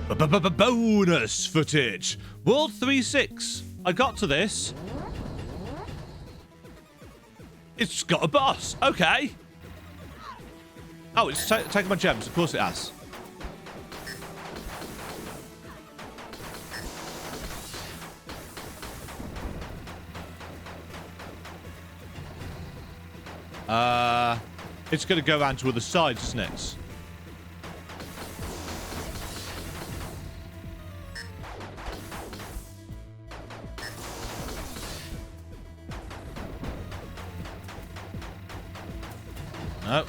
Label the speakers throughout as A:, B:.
A: Bonus footage. World 3-6. I got to this. It's got a boss. Okay. Oh, it's taking my gems. Of course it has. It's going to go around to other sides, isn't it? No.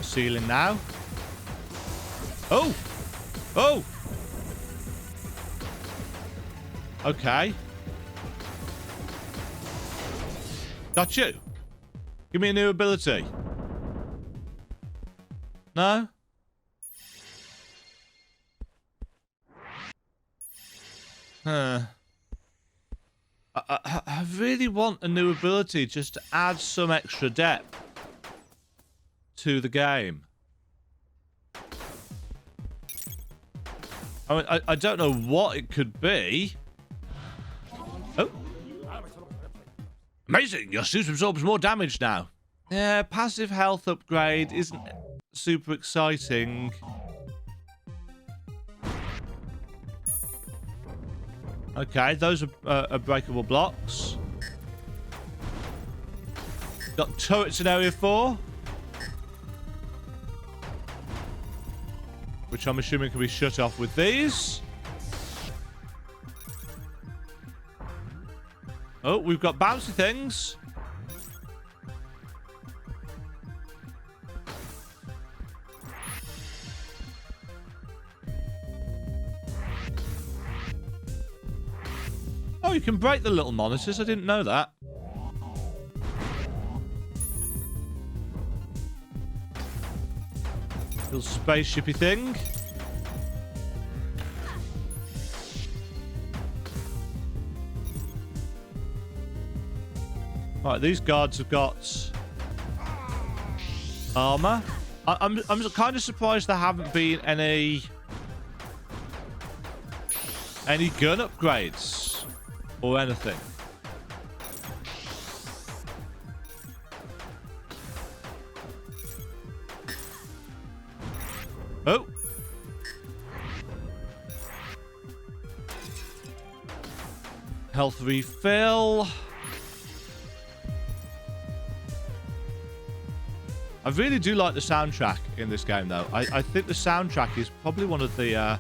A: Ceiling now. Oh! Oh! Okay. Got you. Give me a new ability. No? Huh. I really want a new ability just to add some extra depth to the game. I mean, I don't know what it could be. Oh. Amazing! Your suit absorbs more damage now. Yeah, passive health upgrade isn't super exciting. Okay, those are breakable blocks. Got turrets in area 4. Which I'm assuming can be shut off with these. Oh, we've got bouncy things. Oh, you can break the little monitors. I didn't know that. Little spaceshipy thing. Right, these guards have got armor. I'm kind of surprised there haven't been any gun upgrades or anything. Oh. Health refill. I really do like the soundtrack in this game, though. I think the soundtrack is probably one of the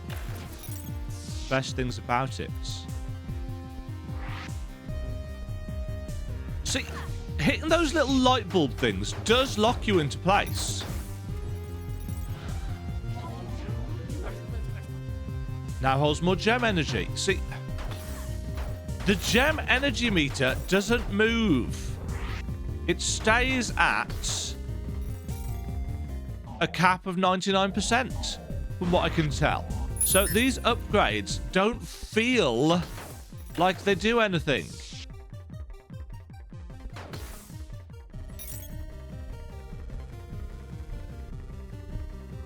A: best things about it. See, hitting those little light bulb things does lock you into place. Now holds more gem energy. See, the gem energy meter doesn't move. It stays at a cap of 99%, from what I can tell. So these upgrades don't feel like they do anything.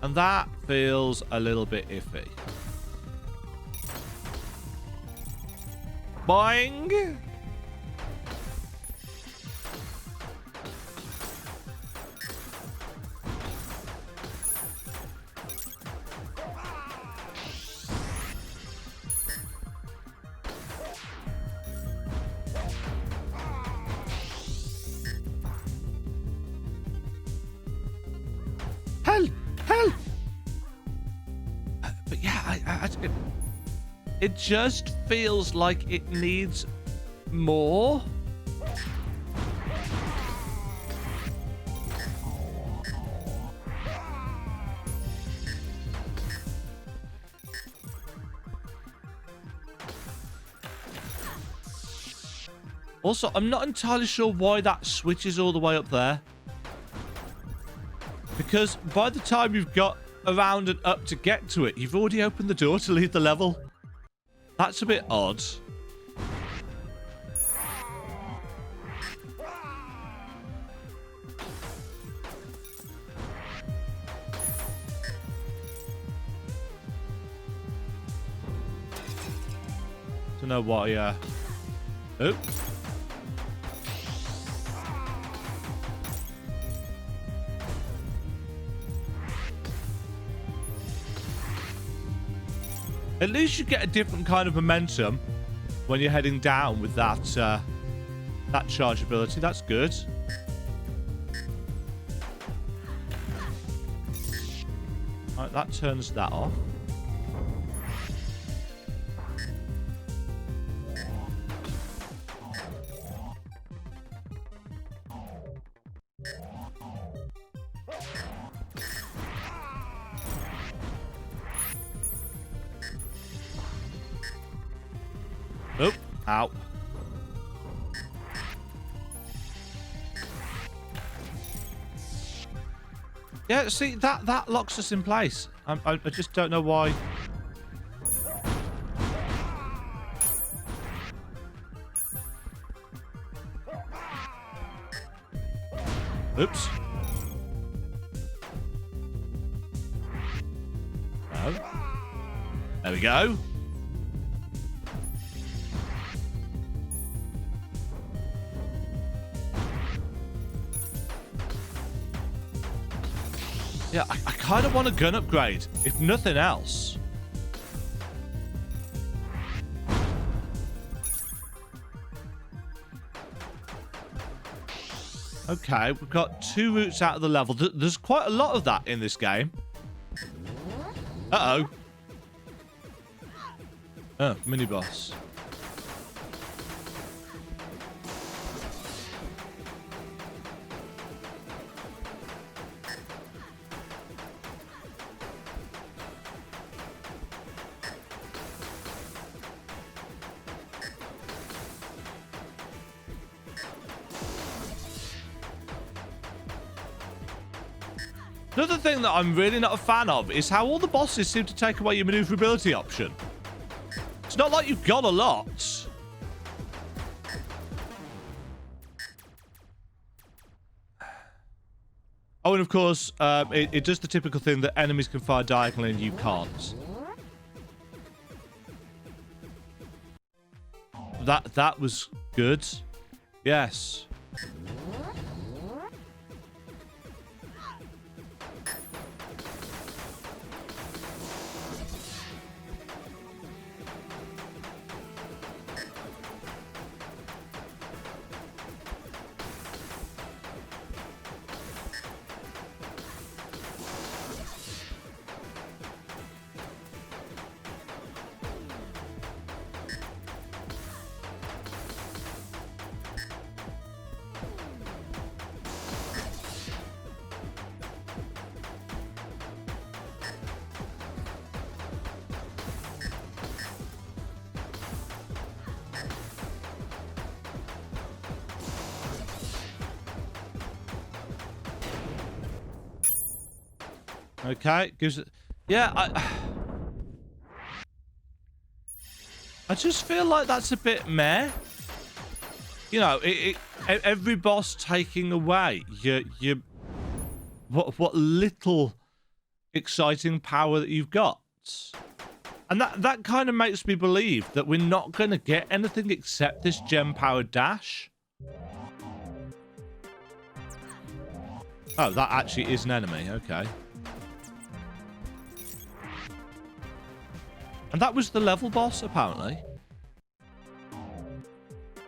A: And that feels a little bit iffy. Boing! Help! Help! But yeah, it just feels like it needs more. Also, I'm not entirely sure why that switch is all the way up there. Because by the time you've got around and up to get to it, you've already opened the door to leave the level. That's a bit odd. Don't know why. Oh. At least you get a different kind of momentum when you're heading down with that that charge ability. That's good. Right, that turns that off. Nope. Ow. Yeah, see, that locks us in place. I just don't know why. Oops. Oh. There we go. Yeah, I kind of want a gun upgrade, if nothing else. Okay, we've got 2 routes out of the level. There's quite a lot of that in this game. Uh-oh. Oh, mini-boss. Another thing that I'm really not a fan of is how all the bosses seem to take away your maneuverability option. It's not like you've got a lot. Oh, and of course, it does the typical thing that enemies can fire diagonally and you can't. That was good. Yes. Okay, gives it. Yeah, I just feel like that's a bit meh. You know, every boss taking away your what little exciting power that you've got, and that kind of makes me believe that we're not going to get anything except this gem-powered dash. Oh, that actually is an enemy. Okay. And that was the level boss, apparently.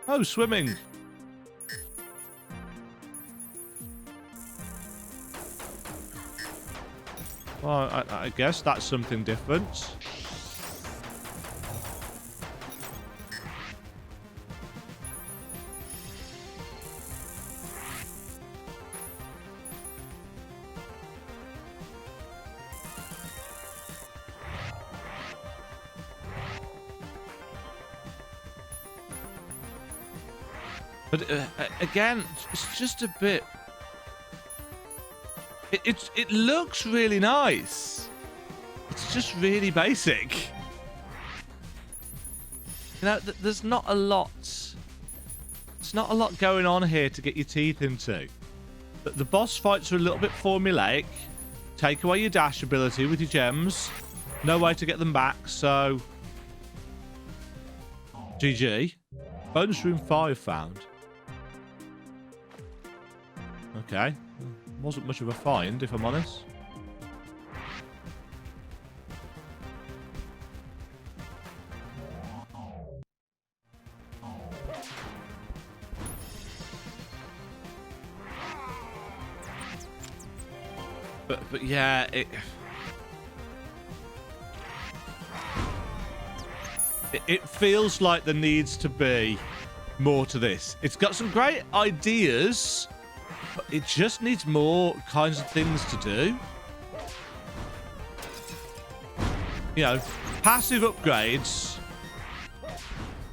A: Oh, swimming. Well, I guess that's something different. But again, it's just a bit. It looks really nice. It's just really basic. You know, there's not a lot. There's not a lot going on here to get your teeth into. The boss fights are a little bit formulaic. Take away your dash ability with your gems. No way to get them back. So GG. Bonus room 5 found. Okay. Wasn't much of a find, if I'm honest. But yeah, it feels like there needs to be more to this. It's got some great ideas, but it just needs more kinds of things to do. You know, passive upgrades.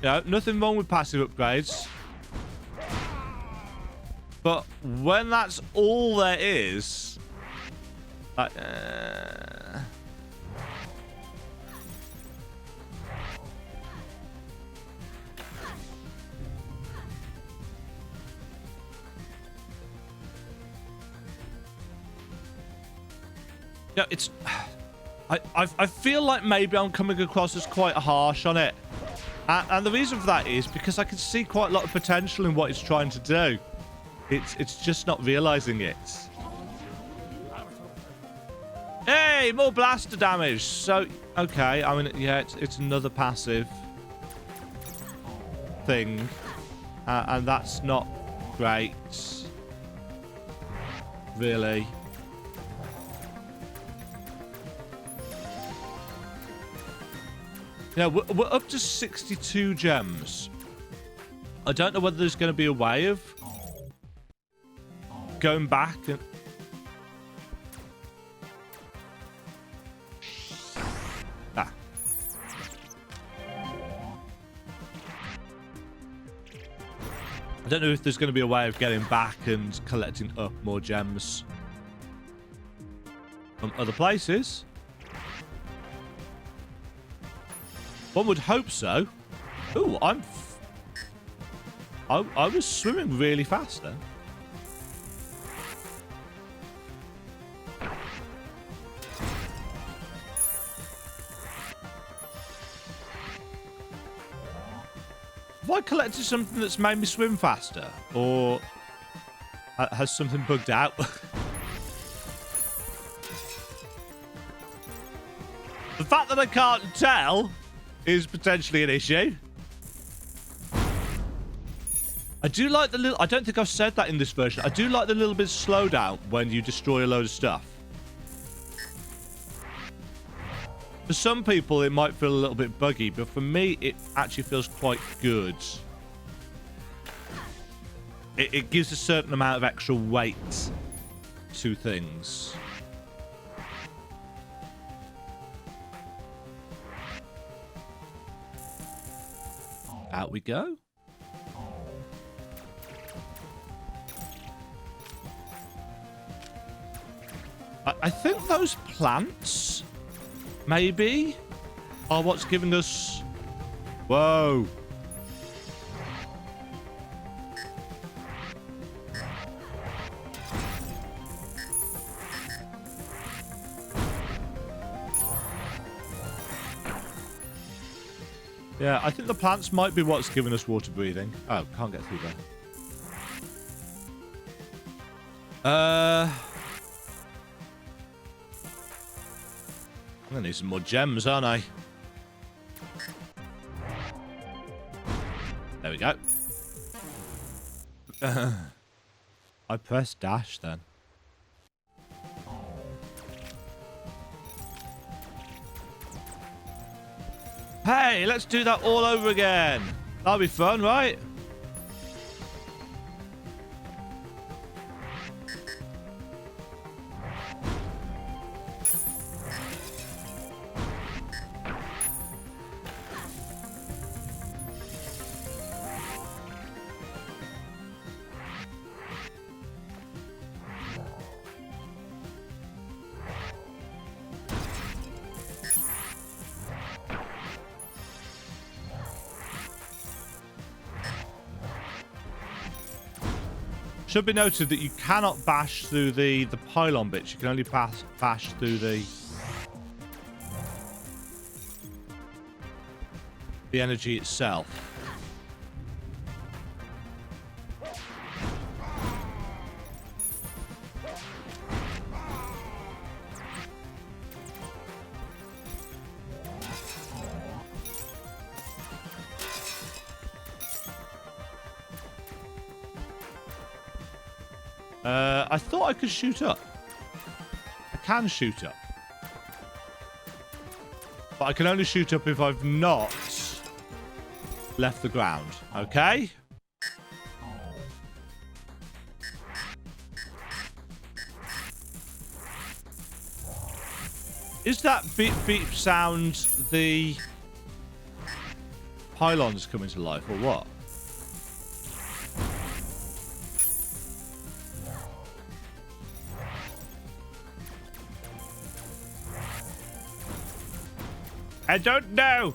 A: You know, nothing wrong with passive upgrades. But when that's all there is, like, yeah, it's. I feel like maybe I'm coming across as quite harsh on it, and the reason for that is because I can see quite a lot of potential in what it's trying to do. It's just not realizing it. Hey, more blaster damage. So okay, I mean, yeah, it's another passive thing, and that's not great, really. Yeah, we're up to 62 gems. I don't know whether there's going to be a way of going back and... Ah. I don't know if there's going to be a way of getting back and collecting up more gems from other places. One would hope so. Ooh, I was swimming really fast then. Have I collected something that's made me swim faster? Or has something bugged out? The fact that I can't tell is potentially an issue. I do like the little... I don't think I've said that in this version. I do like the little bit of slowdown when you destroy a load of stuff. For some people, it might feel a little bit buggy, but for me, it actually feels quite good. It gives a certain amount of extra weight to things. Out we go. I think those plants, maybe, are what's giving us... Whoa. Yeah, I think the plants might be what's giving us water breathing. Oh, can't get through there. I'm gonna need some more gems, aren't I? There we go. I pressed dash then. Hey, let's do that all over again. That'll be fun, right? Should be noted that you cannot bash through the pylon bits. You can only bash through the energy itself. I thought I could shoot up. I can shoot up. But I can only shoot up if I've not left the ground. Okay? Is that beep beep sound the pylons coming to life or what? I don't know.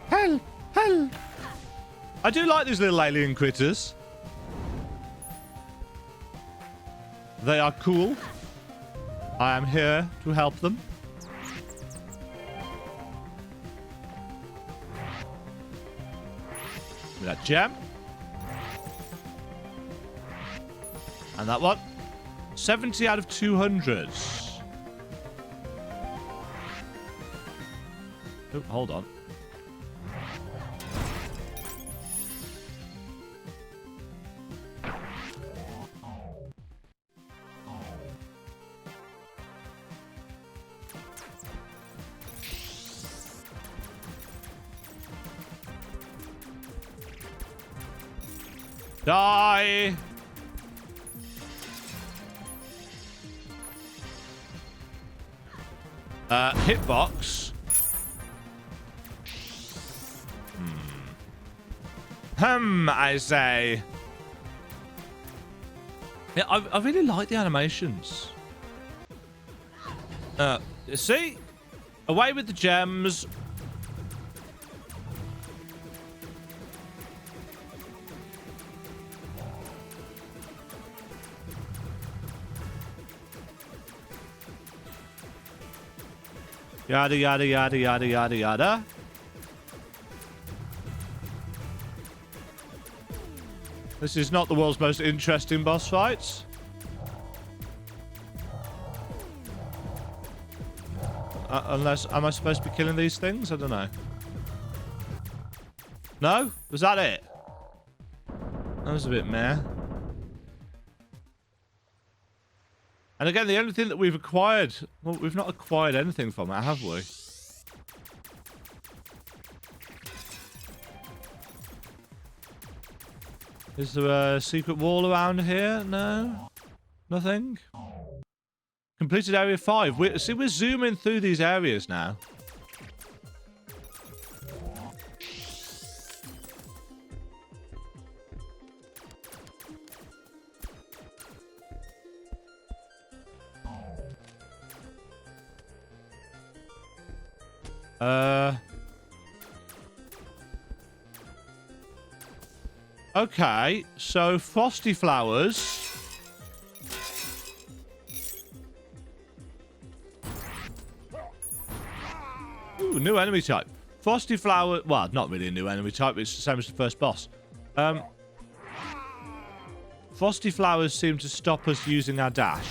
A: Hell, hell. I do like these little alien critters. They are cool. I am here to help them. Give me that gem. And that one. 70 out of 200. Oh, hold on. Die! Hitbox. I say. Yeah, I really like the animations. See? Away with the gems. Yada, yada, yada, yada, yada, yada. This is not the world's most interesting boss fights. Unless, am I supposed to be killing these things? I don't know. No? Was that it? That was a bit meh. And again, the only thing that we've acquired... Well, we've not acquired anything from it, have we? Is there a secret wall around here? No? Nothing? Completed area 5. We're zooming through these areas now. Okay, so frosty flowers. Ooh, new enemy type. Frosty flower. Well, not really a new enemy type. It's the same as the first boss. Frosty flowers seem to stop us using our dash.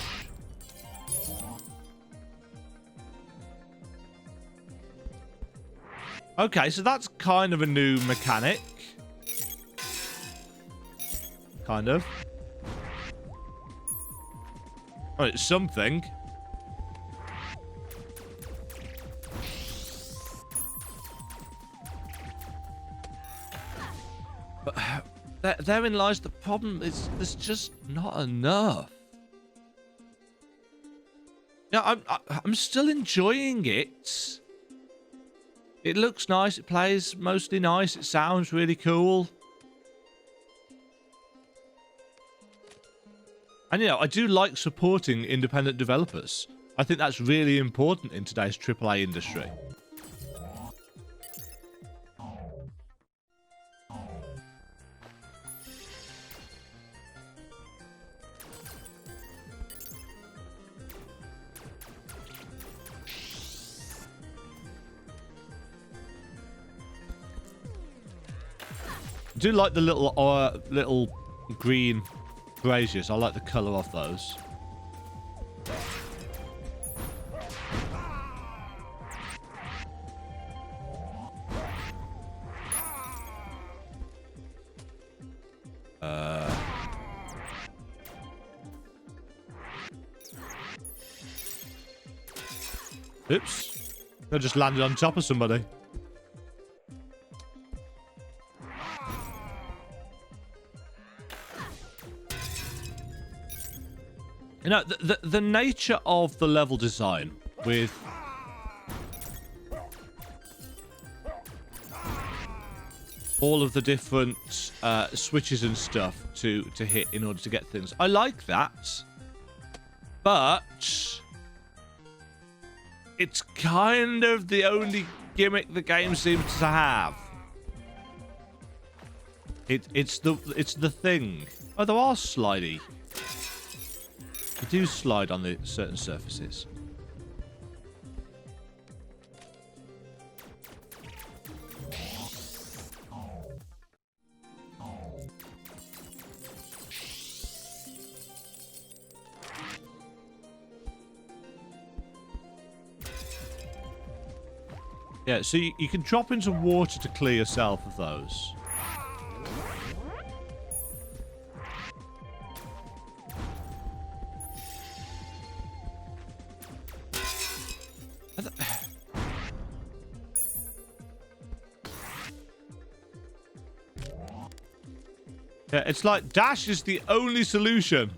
A: Okay, so that's kind of a new mechanic. Kind of. Oh, it's something. But therein lies the problem. There's just not enough. Yeah, I'm still enjoying it. It looks nice. It plays mostly nice. It sounds really cool. And, you know, I do like supporting independent developers. I think that's really important in today's AAA industry. I do like the little green braziers. I like the colour of those. Oops. I just landed on top of somebody. You know, the nature of the level design with all of the different switches and stuff to hit in order to get things. I like that. But it's kind of the only gimmick the game seems to have. It's the thing. Oh, there are slidey. You do slide on the certain surfaces. Yeah, so you can drop into water to clear yourself of those. Yeah, it's like dash is the only solution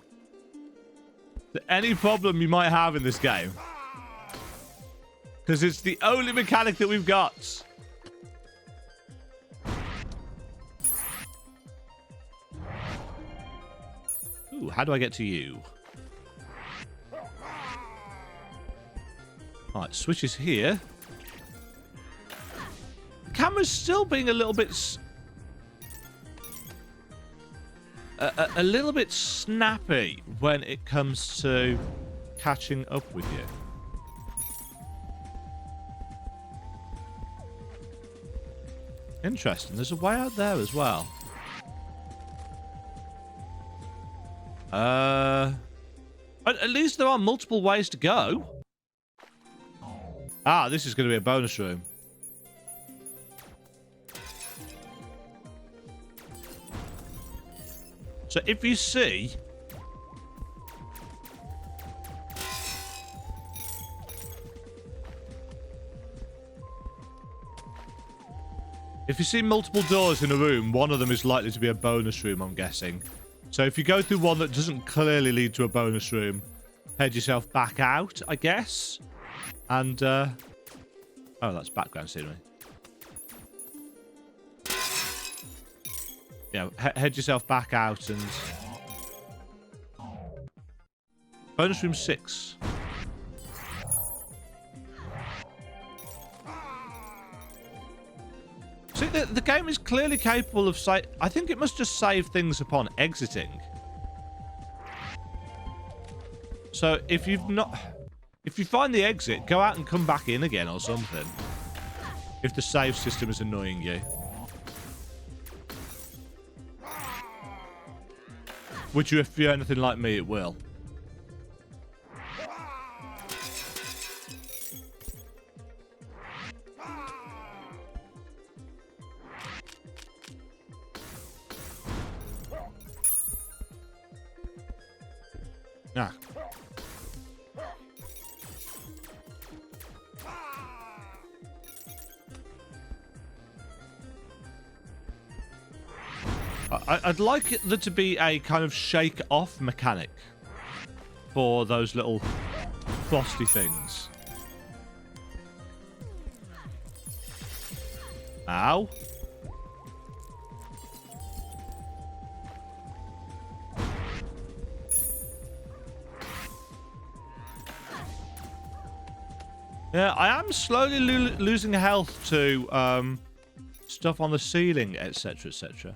A: to any problem you might have in this game. Because it's the only mechanic that we've got. Ooh, how do I get to you? Alright, switches here. The camera's still being a little bit... a little bit snappy when it comes to catching up with you. Interesting. There's a way out there as well. At least there are multiple ways to go. Ah, this is going to be a bonus room. So if you see... If you see multiple doors in a room, one of them is likely to be a bonus room, I'm guessing. So if you go through one that doesn't clearly lead to a bonus room, head yourself back out, I guess. And, oh, that's background scenery. Yeah, head yourself back out and... Bonus room 6. See, the game is clearly capable of... I think it must just save things upon exiting. So if you've not... If you find the exit, go out and come back in again or something. If the save system is annoying you. Which, if you're anything like me, it will. Ah. I'd like there to be a kind of shake-off mechanic for those little frosty things. Ow. Yeah, I am slowly losing health to stuff on the ceiling, etc., etc.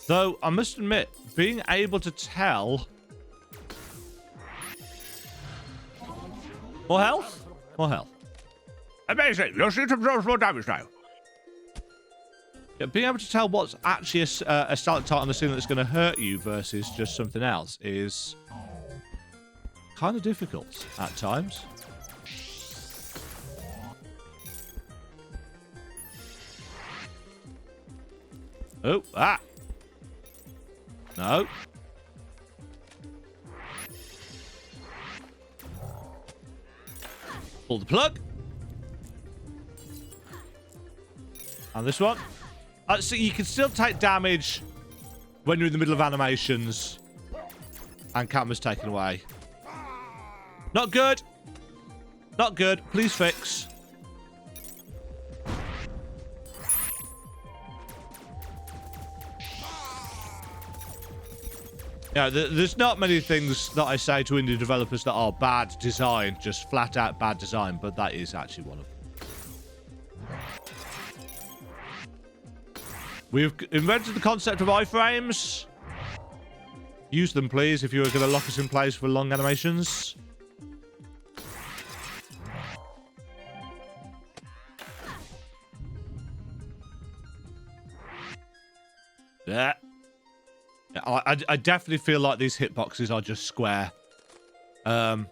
A: Though, I must admit, being able to tell... More health? More health. Amazing! Your symptoms are more damage now. Yeah, being able to tell what's actually a stalactite on the ceiling that's going to hurt you versus just something else is kind of difficult at times. Oh, ah. No. Pull the plug. And this one. So you can still take damage when you're in the middle of animations and camera's taken away. Not good. Not good. Please fix. Yeah, there's not many things that I say to indie developers that are bad design, just flat out bad design, but that is actually one of them. We've invented the concept of iframes. Use them, please, if you're going to lock us in place for long animations. Yeah. I definitely feel like these hitboxes are just square. All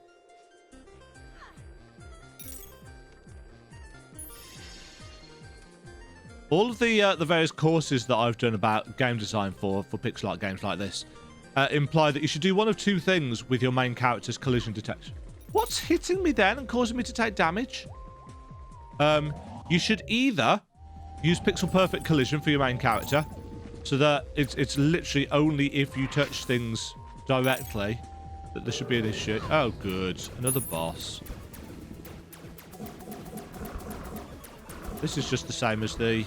A: of the various courses that I've done about game design for pixel art games like this imply that you should do one of two things with your main character's collision detection. What's hitting me then and causing me to take damage? You should either use pixel perfect collision for your main character, so that it's literally only if you touch things directly that there should be an issue. Oh, good. Another boss. This is just the same as the...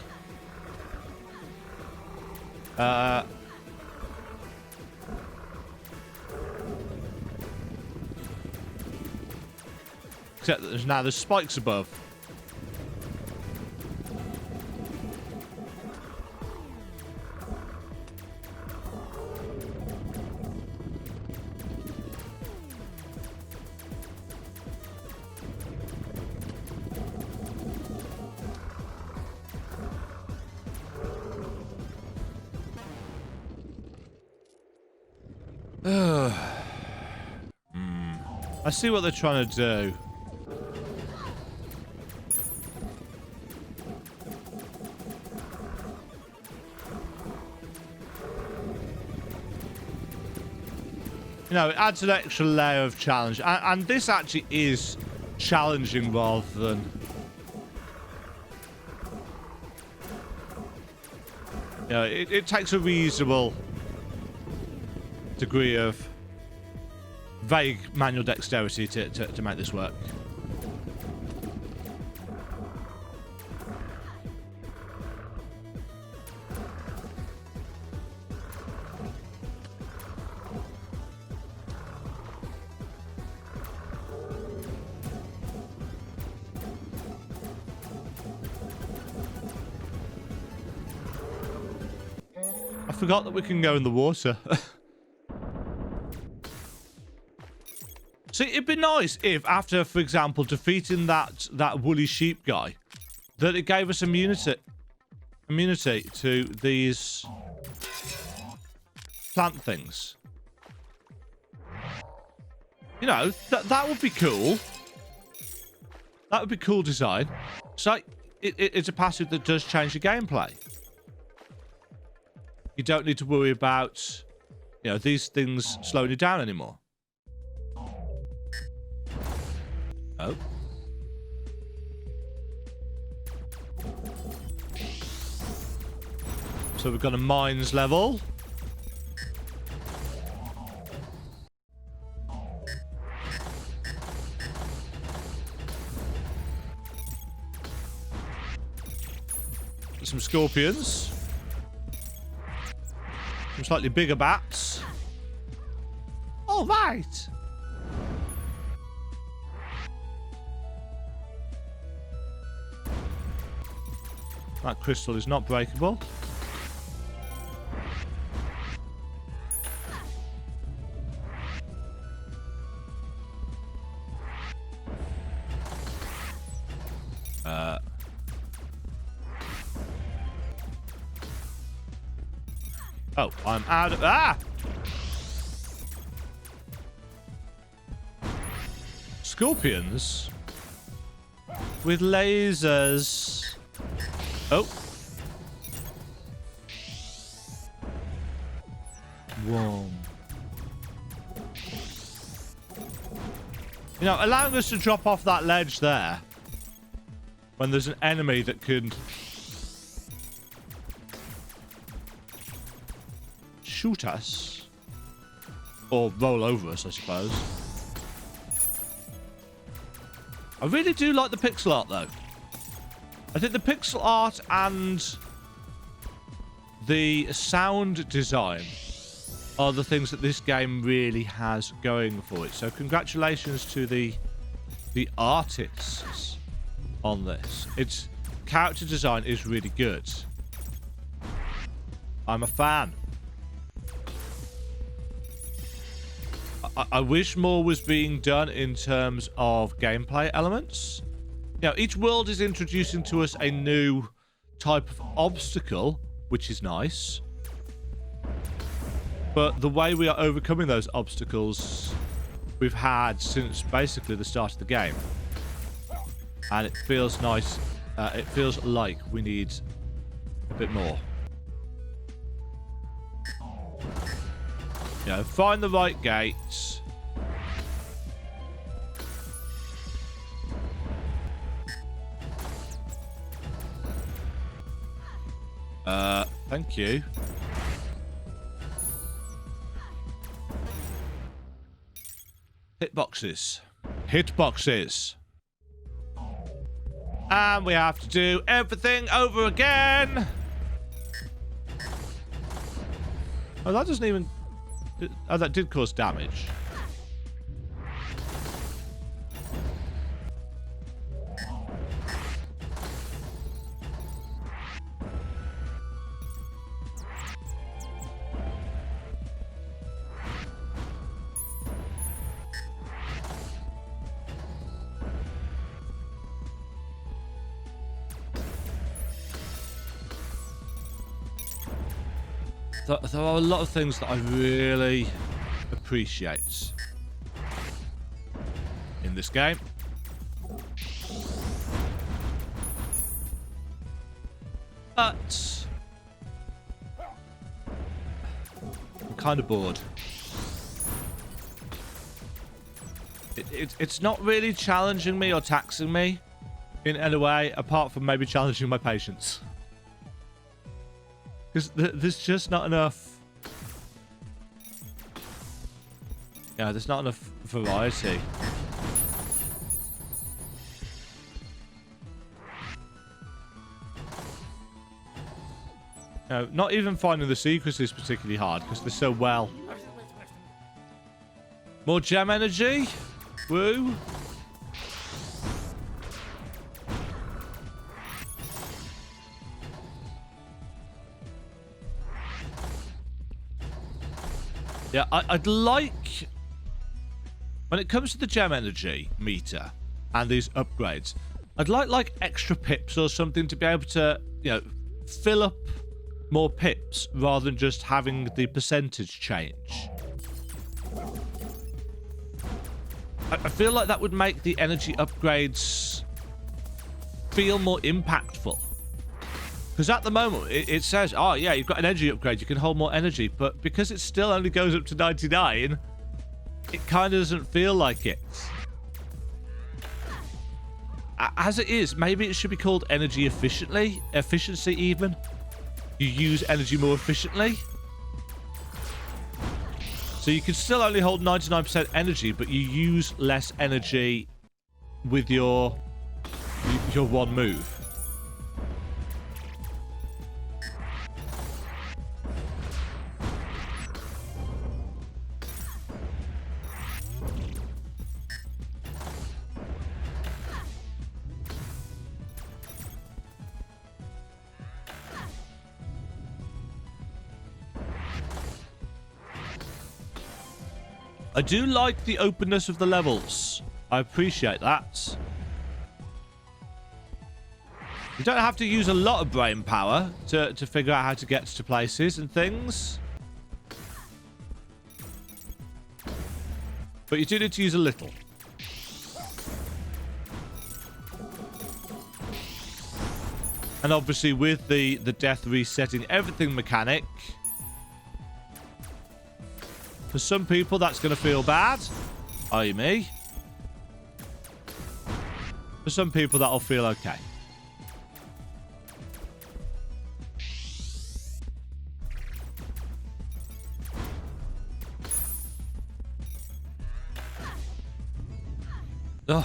A: except that there's spikes above. I see what they're trying to do. You know, it adds an extra layer of challenge. And this actually is challenging rather than... You know, it takes a reasonable degree of vague manual dexterity to make this work. I forgot that we can go in the water. See, it'd be nice if, after, for example, defeating that woolly sheep guy, that it gave us immunity to these plant things. You know, that would be cool. That would be cool design. So it's a passive that does change the gameplay. You don't need to worry about, you know, these things slowing you down anymore. Oh. So we've got a mines level. Some scorpions. Some slightly bigger bats. All right. That crystal is not breakable. Oh, I'm out of... Ah! Scorpions? With lasers. Oh. Whoa. You know, allowing us to drop off that ledge there when there's an enemy that can shoot us or roll over us, I suppose. I really do like the pixel art, though. I think the pixel art and the sound design are the things that this game really has going for it. So congratulations to the artists on this. Its character design is really good. I'm a fan. I wish more was being done in terms of gameplay elements. You know, each world is introducing to us a new type of obstacle, which is nice. But the way we are overcoming those obstacles we've had since basically the start of the game. And it feels nice. It feels like we need a bit more. You know, find the right gates. Thank you. Hitboxes. Hitboxes. And we have to do everything over again. Oh, that doesn't even... Oh, that did cause damage. There are a lot of things that I really appreciate in this game. But I'm kind of bored. It's not really challenging me or taxing me in any way, apart from maybe challenging my patience. Because there's just not enough... Yeah, there's not enough variety. No, not even finding the secrets is particularly hard, because they're so well. More gem energy? Woo! Yeah, I'd like... When it comes to the gem energy meter and these upgrades, I'd like extra pips or something to be able to, you know, fill up more pips rather than just having the percentage change. I feel like that would make the energy upgrades feel more impactful. Because at the moment, it says, oh yeah, you've got an energy upgrade, you can hold more energy. But because it still only goes up to 99, it kind of doesn't feel like it. As it is, maybe it should be called energy efficiency even. You use energy more efficiently. So you can still only hold 99% energy, but you use less energy with your one move. I do like the openness of the levels. I appreciate that. You don't have to use a lot of brain power to figure out how to get to places and things. But you do need to use a little. And obviously with the death resetting everything mechanic, For some people, that's going to feel bad. I.e. me. For some people, that'll feel okay. Ugh.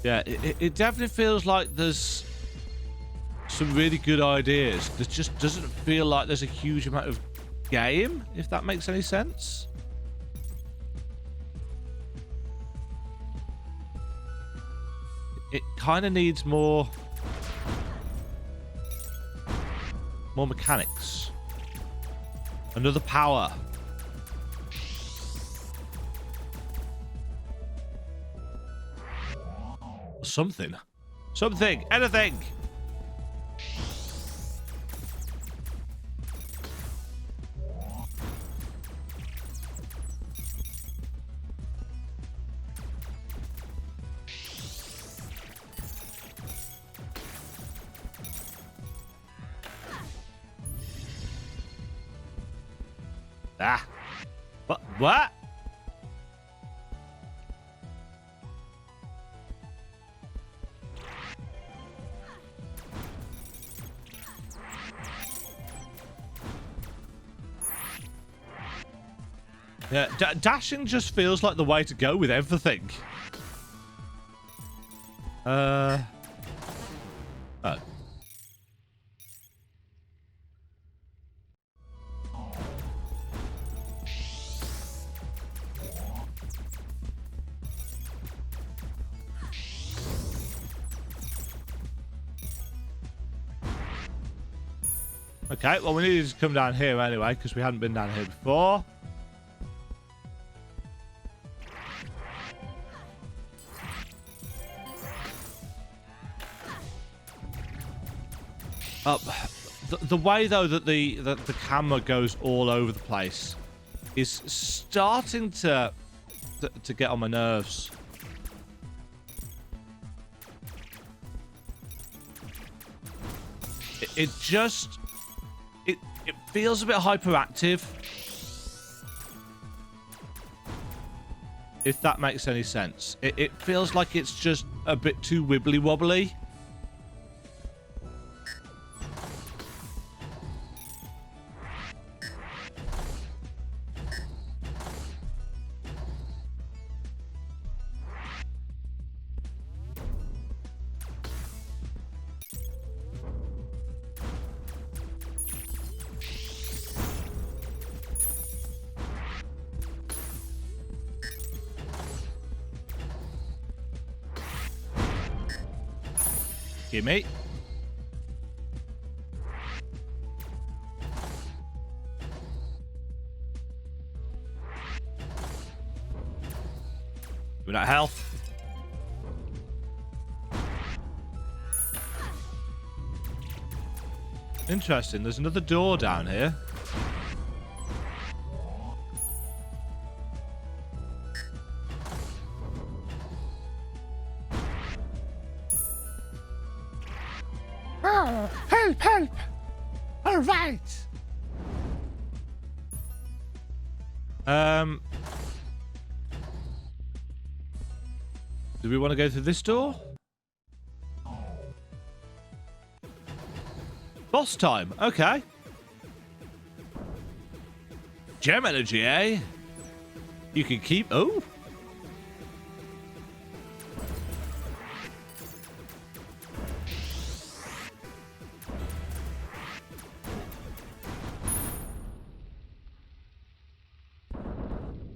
A: Yeah, it definitely feels like there's some really good ideas. There just doesn't feel like there's a huge amount of game, if that makes any sense. It kind of needs more mechanics. Another power. Something. Something. Anything. Ah. What? Yeah, dashing just feels like the way to go with everything. Oh. Okay, well, we needed to come down here anyway, because we hadn't been down here before. The way, though, that the camera goes all over the place is starting to get on my nerves. It just... It feels a bit hyperactive. If that makes any sense. It feels like it's just a bit too wibbly wobbly. Gimme. We're not health. Interesting. There's another door down here. Oh, help, help. All right. Do we want to go through this door? Boss time. Okay. Gem energy, eh? You can keep... Oh.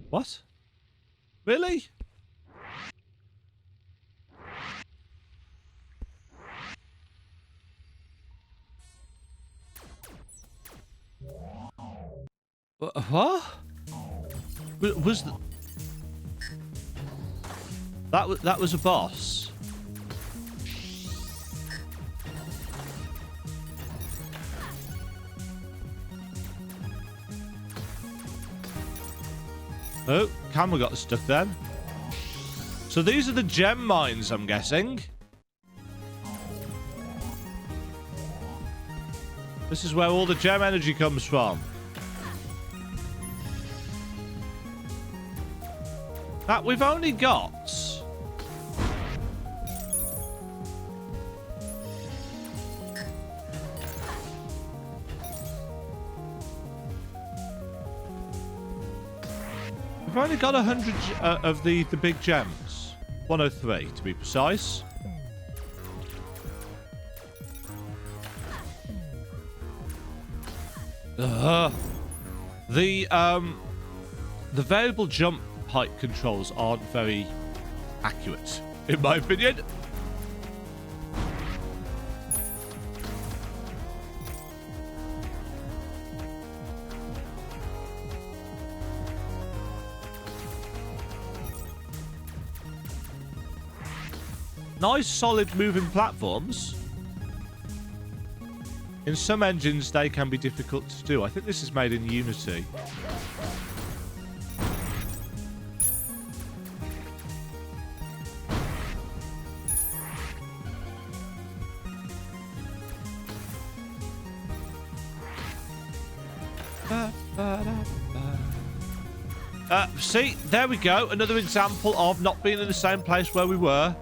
A: What? Really? What? Was that was a boss? Oh, camera got stuck then. So these are the gem mines, I'm guessing. This is where all the gem energy comes from. That we've only got... We've only got 100 of the big gems. 103 to be precise. The variable jump height controls aren't very accurate, in my opinion. Nice, solid moving platforms. In some engines, they can be difficult to do. I think this is made in Unity. See, there we go. Another example of not being in the same place where we were.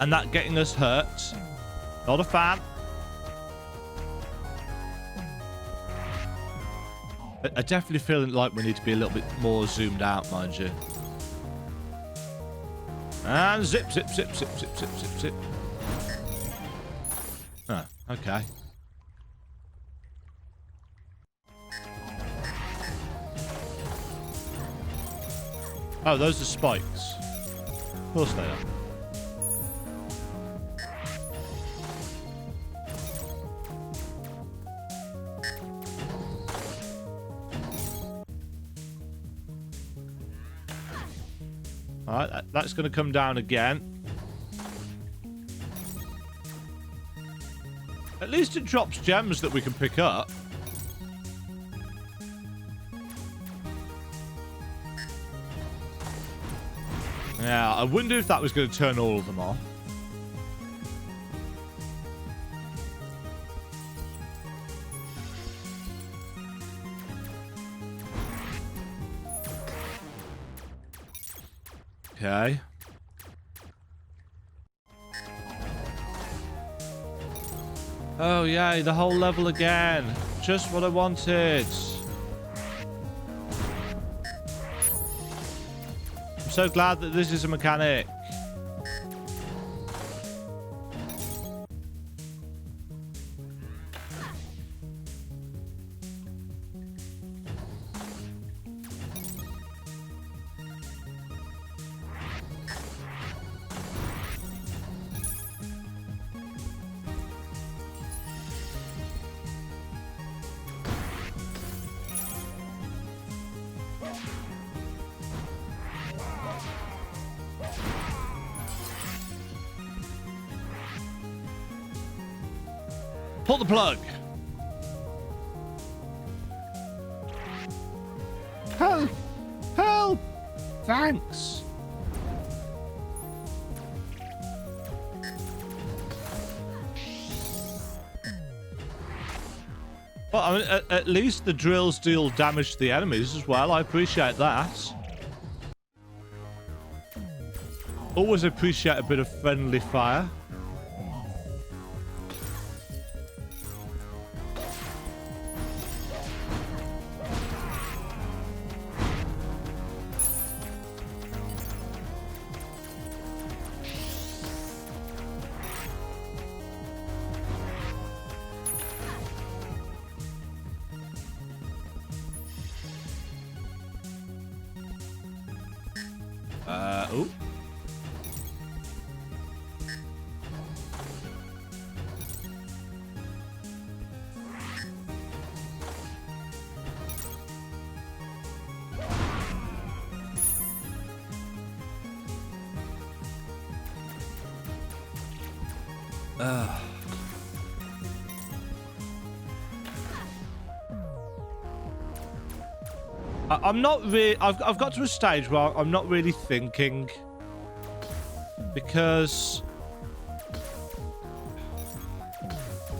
A: And that getting us hurt. Not a fan. I definitely feel like we need to be a little bit more zoomed out, mind you. And zip, zip, zip, zip, zip, zip, zip, zip. Huh, okay. Oh, those are spikes. Of course they are. Alright, that's going to come down again. At least it drops gems that we can pick up. Yeah, I wonder if that was going to turn all of them off. Okay. Oh, yay, the whole level again. Just what I wanted. I'm so glad that this is a mechanic. Pull the plug. Help! Help! Thanks. Well, I mean, at least the drills deal damage to the enemies as well. I appreciate that. Always appreciate a bit of friendly fire. Oh. I'm not really... I've got to a stage where I'm not really thinking. Because...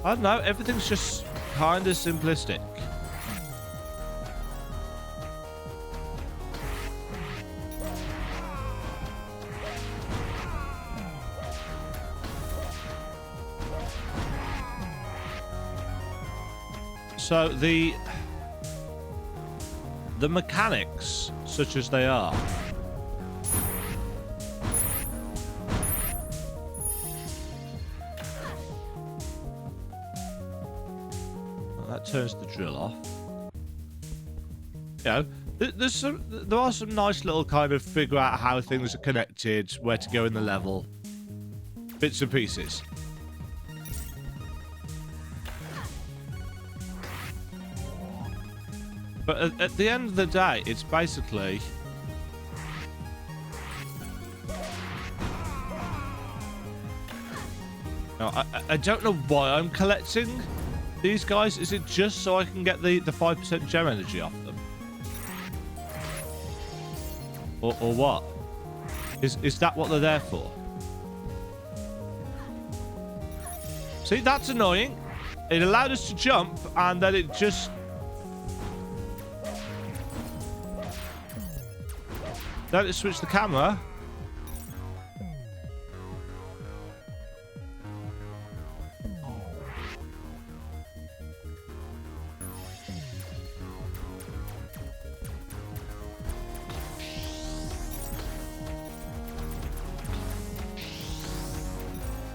A: I don't know. Everything's just kind of simplistic. So the mechanics, such as they are, that turns the drill off. You know, there are some nice little kind of figure out how things are connected, where to go in the level, bits and pieces. But at the end of the day, it's basically... Now, I don't know why I'm collecting these guys. Is it just so I can get the 5% gem energy off them? Or what? Is that what they're there for? See, that's annoying. It allowed us to jump, and then it just... Then it switched the camera.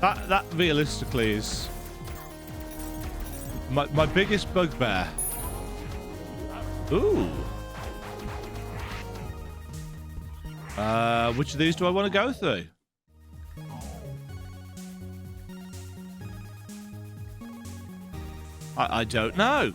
A: That realistically is my biggest bugbear. Ooh. Which of these do I want to go through? I don't know.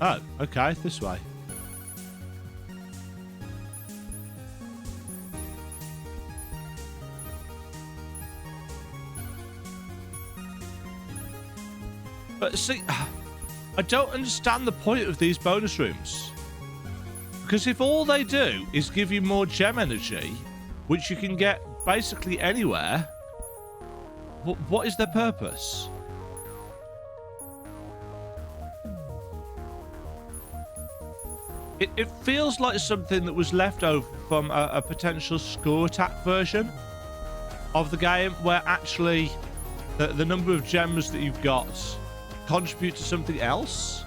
A: Oh, okay, this way. But see, I don't understand the point of these bonus rooms. Because if all they do is give you more gem energy, which you can get basically anywhere, what is their purpose? It feels like something that was left over from a potential score attack version of the game, where actually the number of gems that you've got contribute to something else.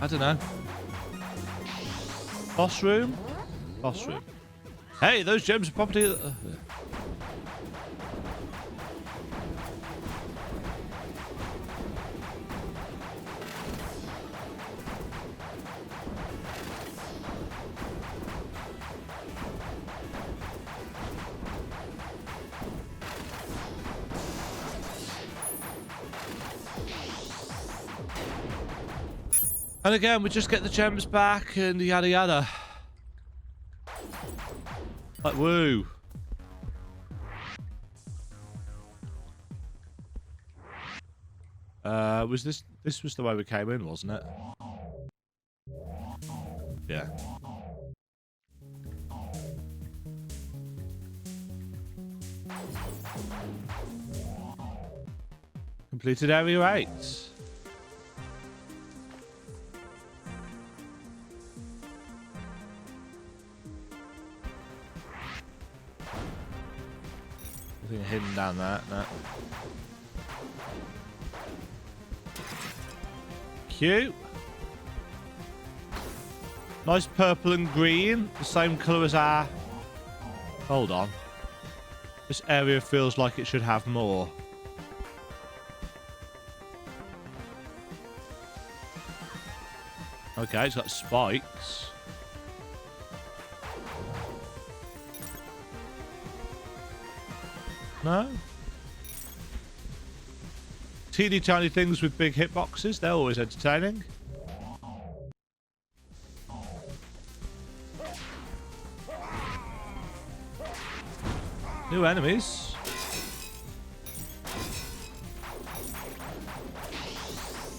A: I don't know. Boss room? Boss room. Hey, those gems are property... And again, we just get the gems back and yada yada. Like, woo. Was this was the way we came in, wasn't it? Yeah. Completed area 8. Nothing hidden down there. No. Cute. Nice purple and green. The same colour as our... Hold on. This area feels like it should have more. Okay, it's got spikes. No? Teeny tiny things with big hitboxes. They're always entertaining. New enemies.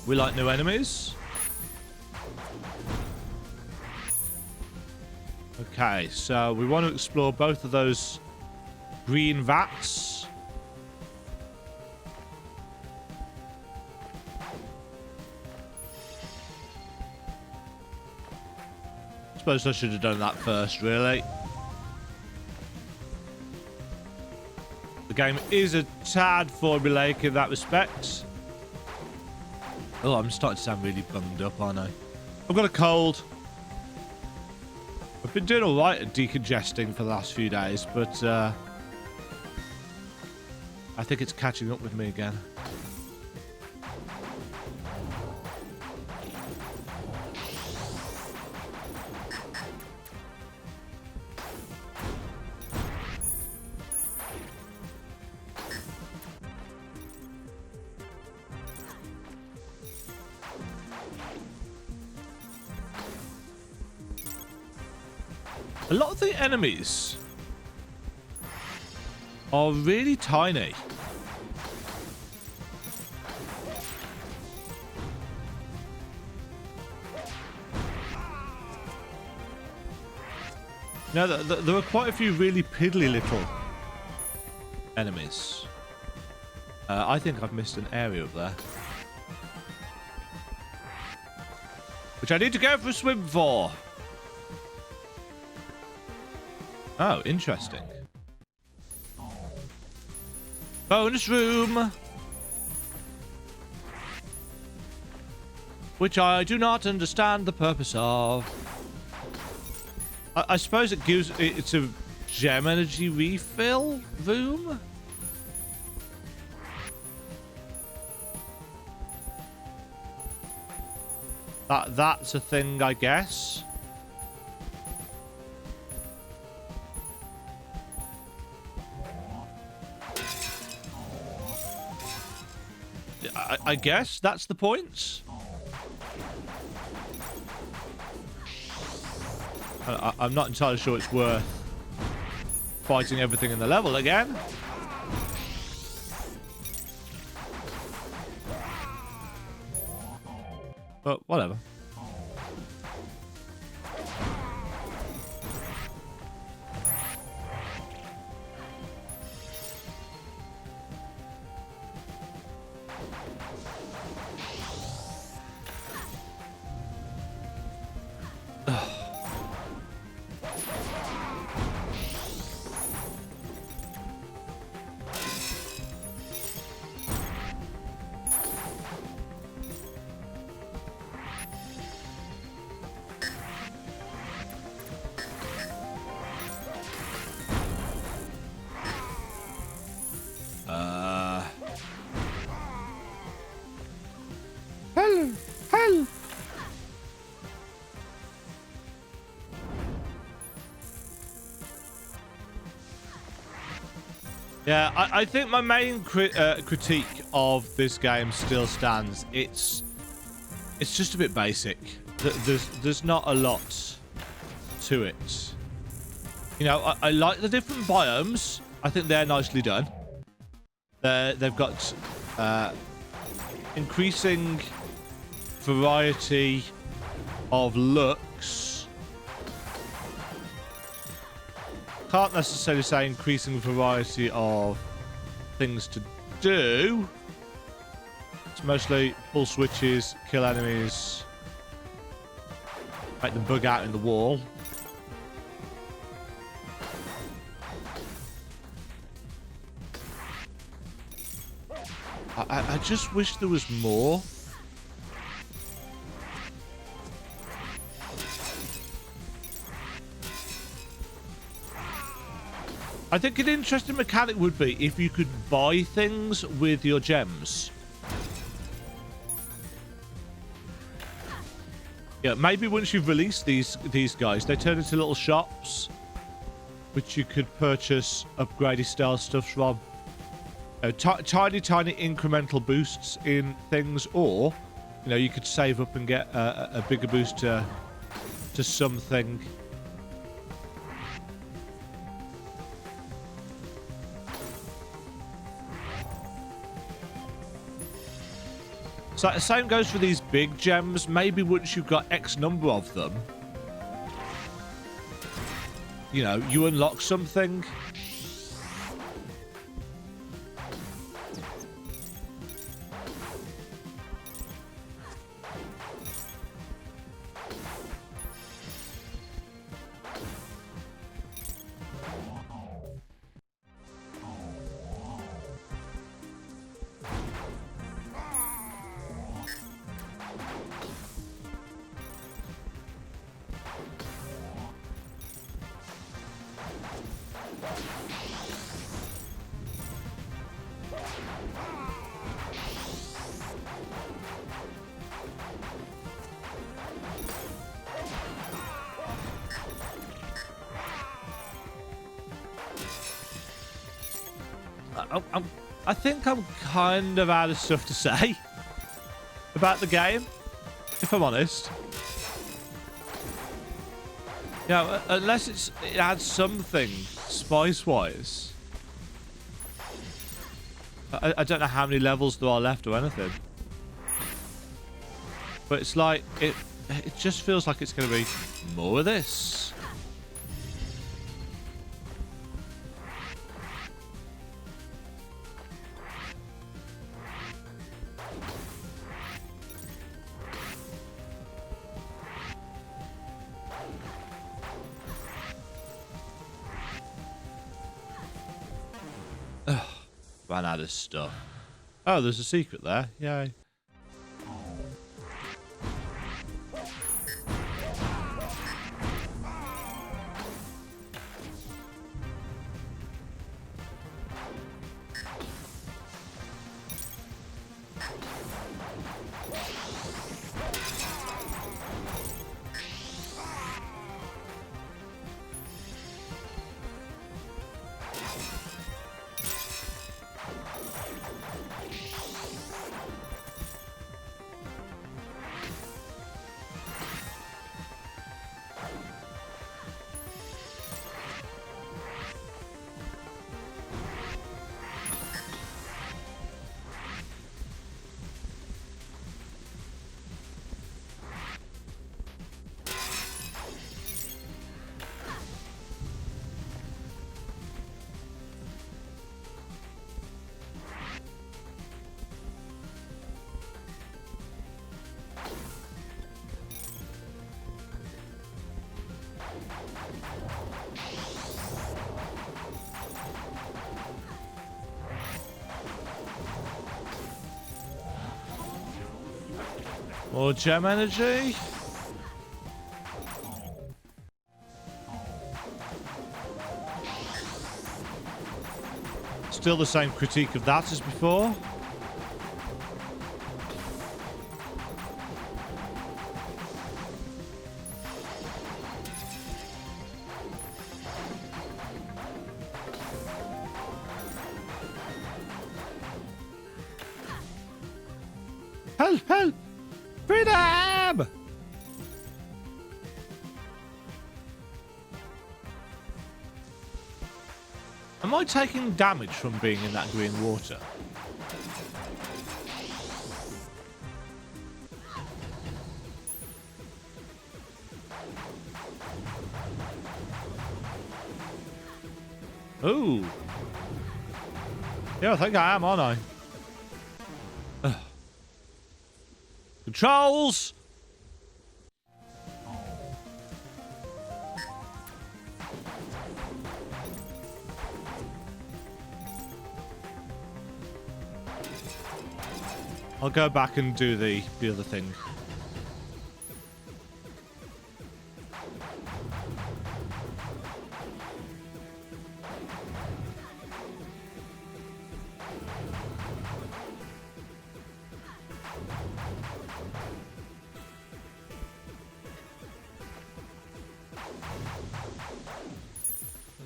A: We like new enemies. Okay, so we want to explore both of those green vats. Suppose I should have done that first, really. The game is a tad formulaic in that respect. Oh, I'm starting to sound really bummed up, aren't I? I've got a cold. I've been doing all right at decongesting for the last few days, but I think it's catching up with me again. A lot of the enemies are really tiny. Now, there are quite a few really piddly little enemies. I think I've missed an area up there, which I need to go for a swim for. Oh, interesting. Bonus room. Which I do not understand the purpose of. I suppose it gives... It's a gem energy refill room? That's a thing, I guess. I guess that's the point. I'm not entirely sure it's worth fighting everything in the level again. But whatever. Help! Yeah, I think my main critique of this game still stands. It's just a bit basic. There's not a lot to it. You know, I like the different biomes. I think they're nicely done. They've got increasing variety of looks. Can't necessarily say increasing variety of things to do. It's mostly pull switches, kill enemies, make them bug out in the wall. I just wish there was more. I think an interesting mechanic would be if you could buy things with your gems. Yeah, maybe once you've released these guys, they turn into little shops, which you could purchase upgraded style stuff from. Tiny incremental boosts in things, or you could save up and get a bigger boost to something. So the same goes for these big gems. Maybe once you've got X number of them, you unlock something. I think I'm kind of out of stuff to say about the game, if I'm honest. Unless it adds something spice-wise. I don't know how many levels there are left or anything. But it's like, it just feels like it's going to be more of this. Ran out of stuff. Oh, there's a secret there. Yay. More gem energy. Still the same critique of that as before. Help! Help! Freedom! Am I taking damage from being in that green water? Ooh. Yeah, I think I am, aren't I? Ugh. Controls! I'll go back and do the other thing.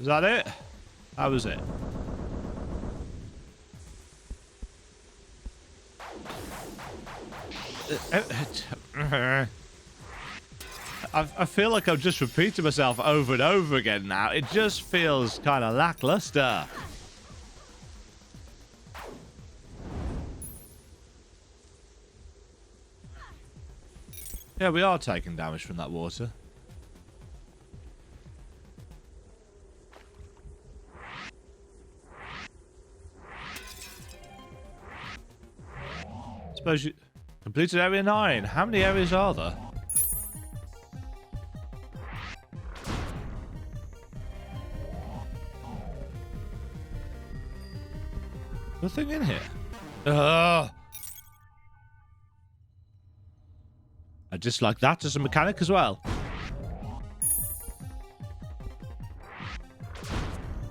A: Is that it? That was it. I feel like I'm just repeating myself over and over again now. It just feels kind of lackluster. Yeah, we are taking damage from that water. Suppose you completed area 9. How many areas are there? Nothing in here. Ugh. I dislike that as a mechanic as well.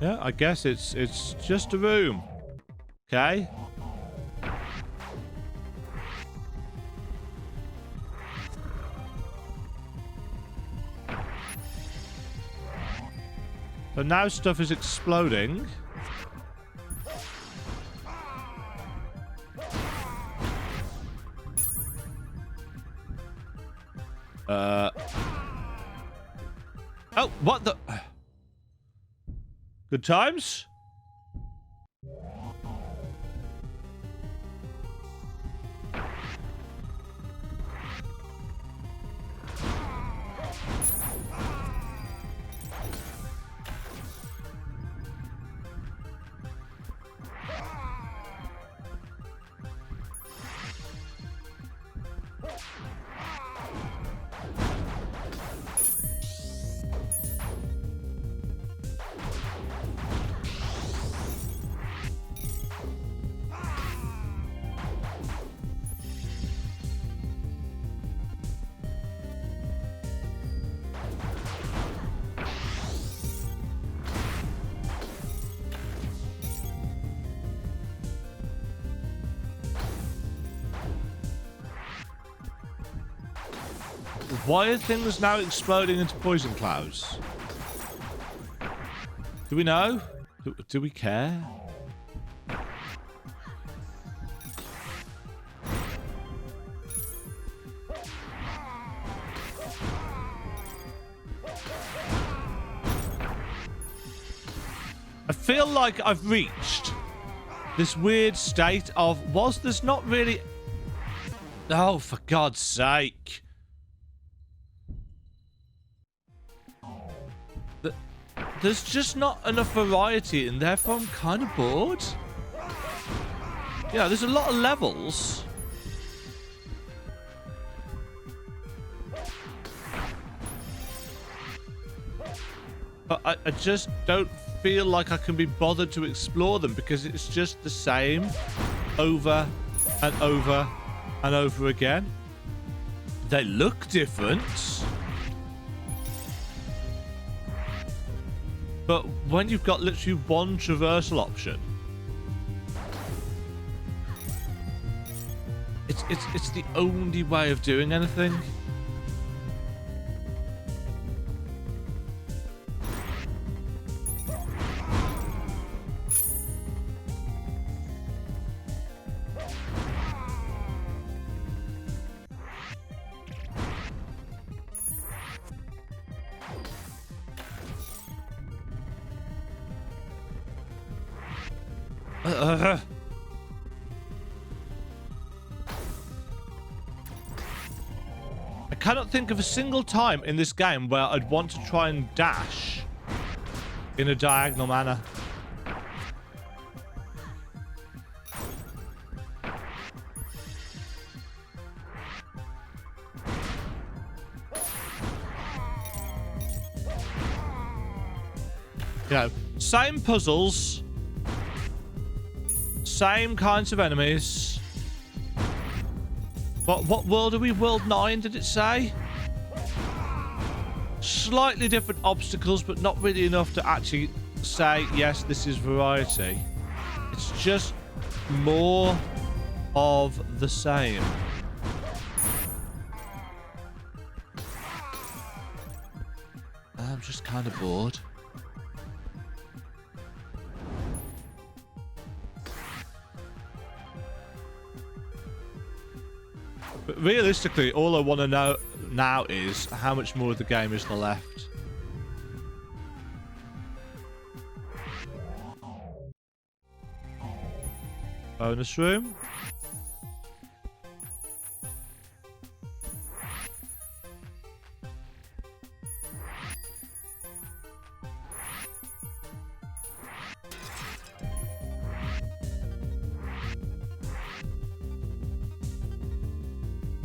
A: Yeah, I guess it's just a room. Okay. So now stuff is exploding. Oh, what the? Good times? Why are things now exploding into poison clouds? Do we know? Do we care? I feel like I've reached this weird state of, was there's not really... Oh, for God's sake. There's just not enough variety, and therefore I'm kind of bored. Yeah, there's a lot of levels. But I just don't feel like I can be bothered to explore them because it's just the same over and over and over again. They look different. But when you've got literally one traversal option, it's the only way of doing anything. I cannot think of a single time in this game where I'd want to try and dash in a diagonal manner. You know, same puzzles, same kinds of enemies. What world are we? World 9, did it say? Slightly different obstacles, but not really enough to actually say, yes, this is variety. It's just more of the same. I'm just kind of bored. But realistically, all I want to know now is how much more of the game is there left. Bonus room.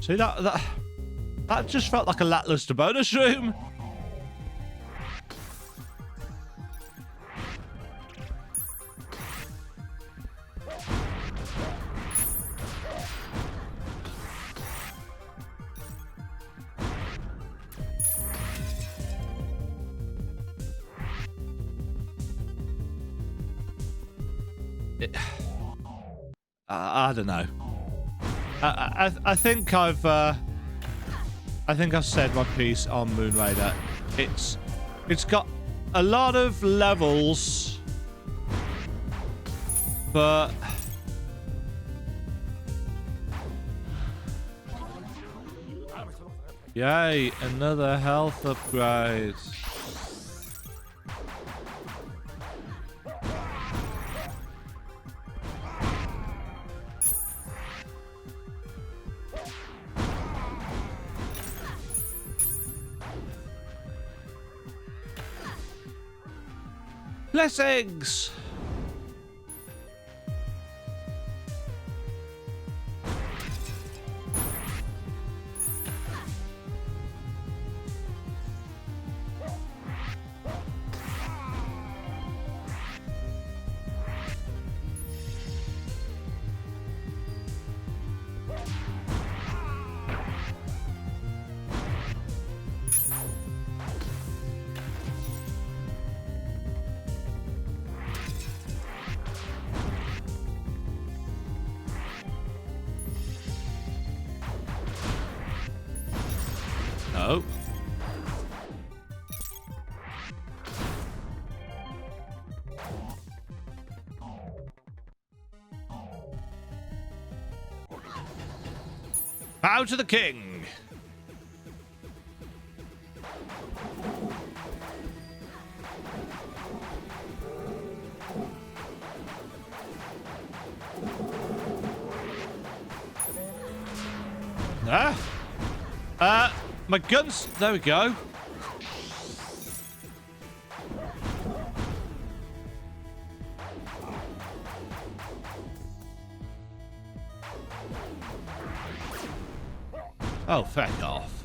A: See, that just felt like a lackluster bonus room. I don't know. I think I've said my piece on Moon Raider. It's got a lot of levels, but yay, another health upgrade. Blessings! No. Bow to the king. My guns. There we go. Oh, feck off.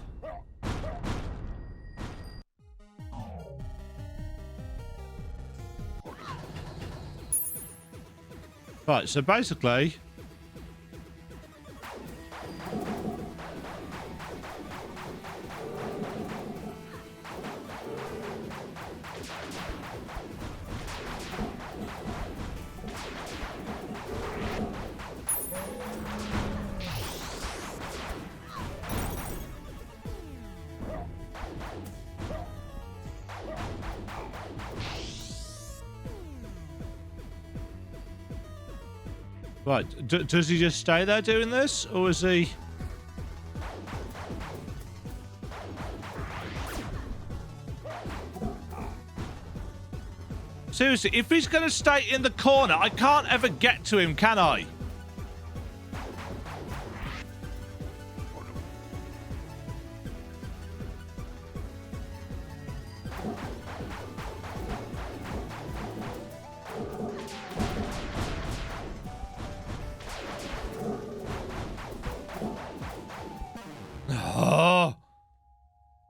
A: Right, so basically... Right, does he just stay there doing this, or is he... Seriously, if he's going to stay in the corner, I can't ever get to him, can I?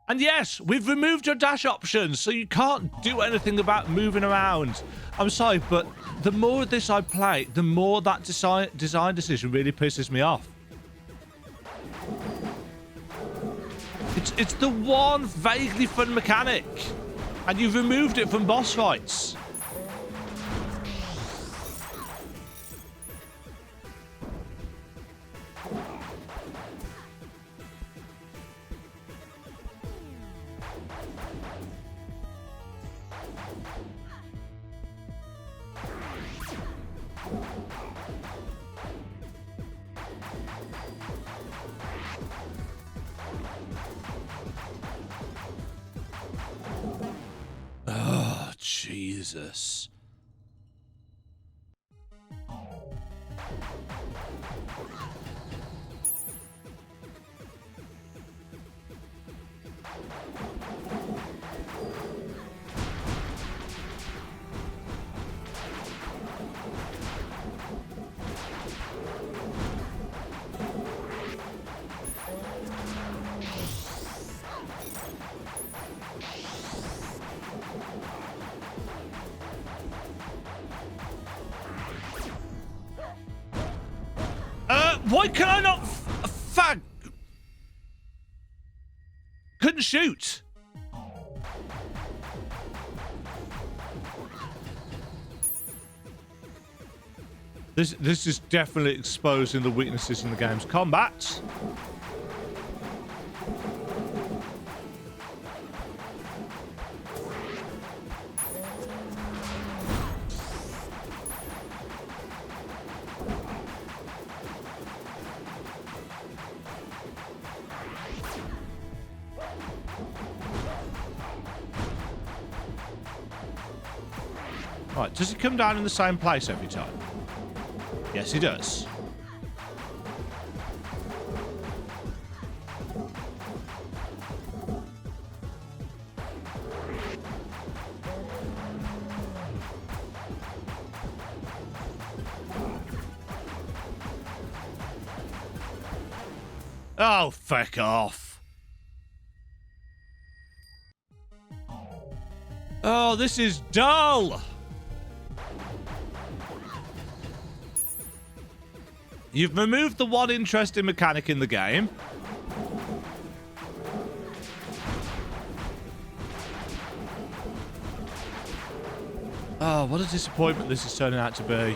A: And yes, we've removed your dash options, so you can't do anything about moving around. I'm sorry, but the more of this I play, the more that design decision really pisses me off. It's the one vaguely fun mechanic, and you've removed it from boss fights. Jesus. Why can I not fag? Couldn't shoot. This is definitely exposing the weaknesses in the game's combat. Right, does he come down in the same place every time? Yes, he does. Oh, fuck off. Oh, this is dull. You've removed the one interesting mechanic in the game. Oh, what a disappointment this is turning out to be.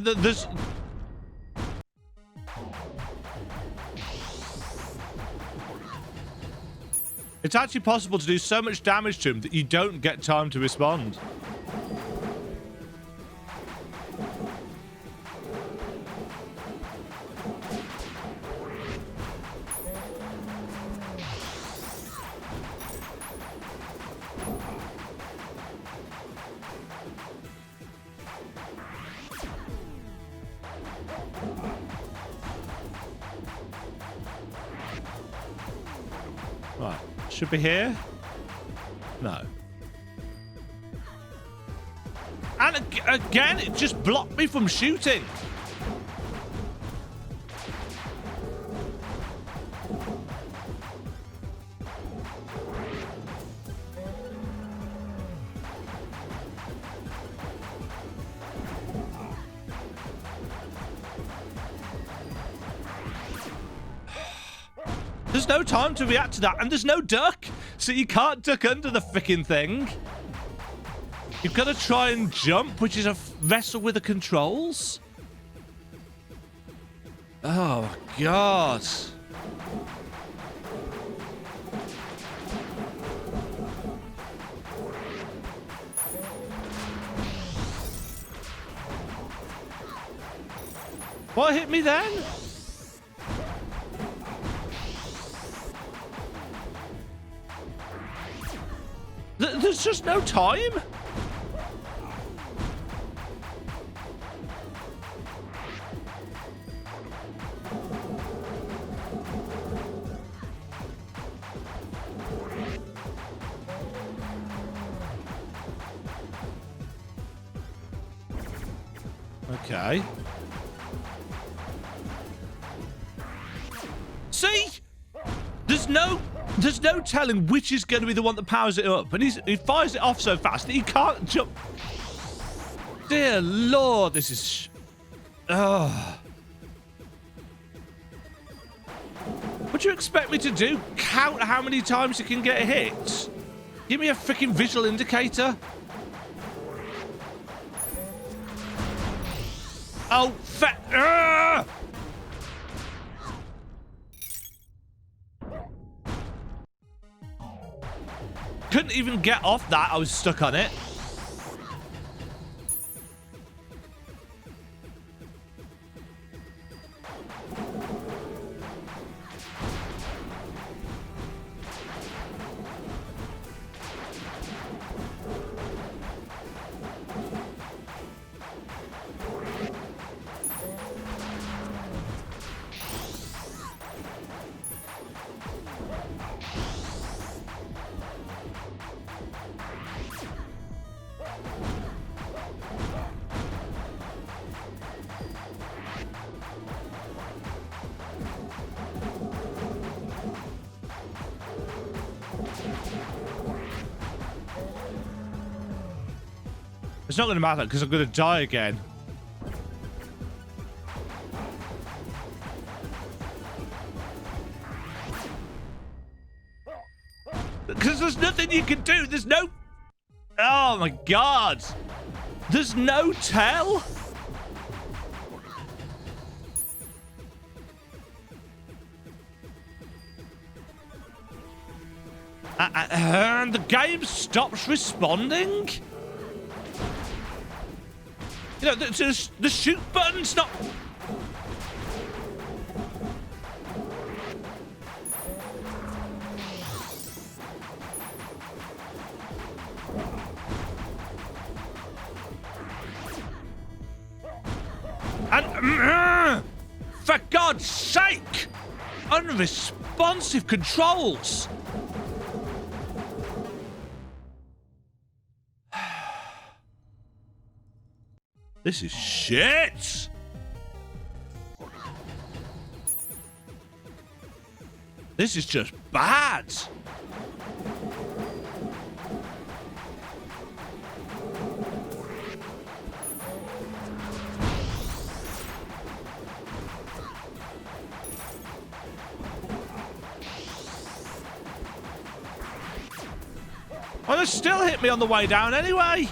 A: There's... It's actually possible to do so much damage to him that you don't get time to respond. Right. Should be here? No. And again, it just blocked me from shooting. There's no time to react to that, and there's no duck, so you can't duck under the frickin' thing. You've got to try and jump, which is a wrestle with the controls. Oh, God. What hit me then? There's just no time. Okay. See? There's no telling which is going to be the one that powers it up, and he fires it off so fast that he can't jump. Dear Lord, this is... Ugh. What do you expect me to do? Count how many times you can get hit? Give me a freaking visual indicator. Oh, fat... Couldn't even get off that. I was stuck on it. It's not going to matter because I'm going to die again. Because there's nothing you can do. There's no... Oh, my God. There's no tell. And the game stops responding? You know, the shoot button's not... And... for God's sake! Unresponsive controls! This is shit! This is just bad! Well, it still hit me on the way down anyway!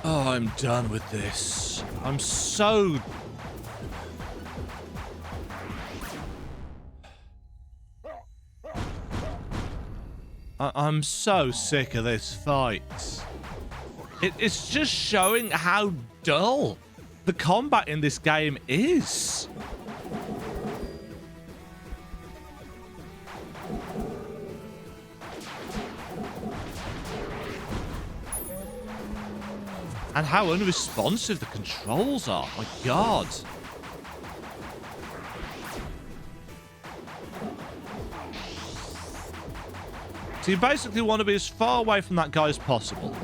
A: Oh, I'm done with this. I'm so... I'm so sick of this fight. It's just showing how dull the combat in this game is. And how unresponsive the controls are. My God. So you basically want to be as far away from that guy as possible.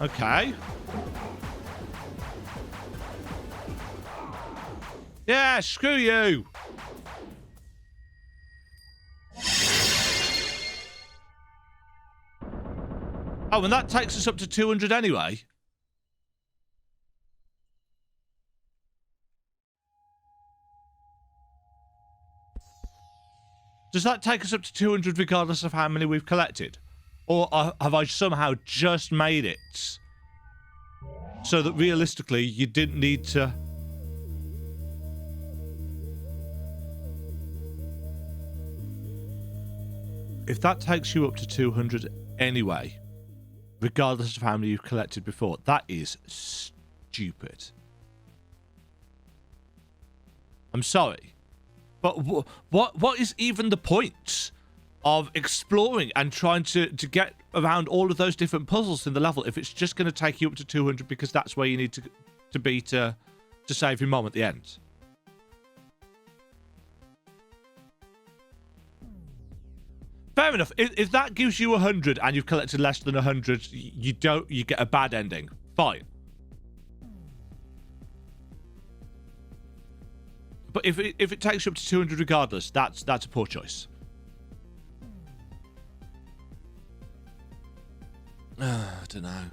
A: Okay. Yeah, screw you. Oh, and that takes us up to 200 anyway. Does that take us up to 200 regardless of how many we've collected? Or have I somehow just made it so that realistically you didn't need to... If that takes you up to 200 anyway, regardless of how many you've collected before, that is stupid. I'm sorry. But what is even the point of exploring and trying to get around all of those different puzzles in the level if it's just going to take you up to 200 because that's where you need to be to save your mom at the end? Fair enough. If that gives you 100 and you've collected less than 100, you get a bad ending. Fine. But if it takes you up to 200 regardless, that's a poor choice. I don't know.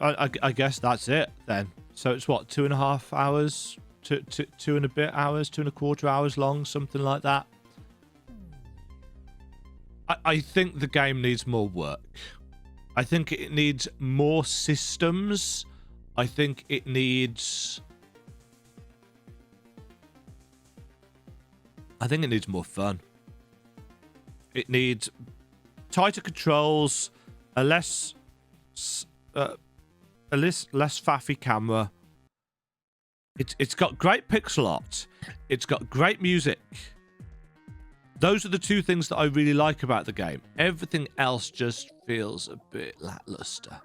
A: I guess that's it then. So it's what, 2.5 hours two and a bit hours, 2.25 hours long, something like that. I think the game needs more work. I think it needs more systems. I think it needs more fun. It needs tighter controls, a less faffy camera. It's got great pixel art. It's got great music. Those are the two things that I really like about the game. Everything else just feels a bit lackluster.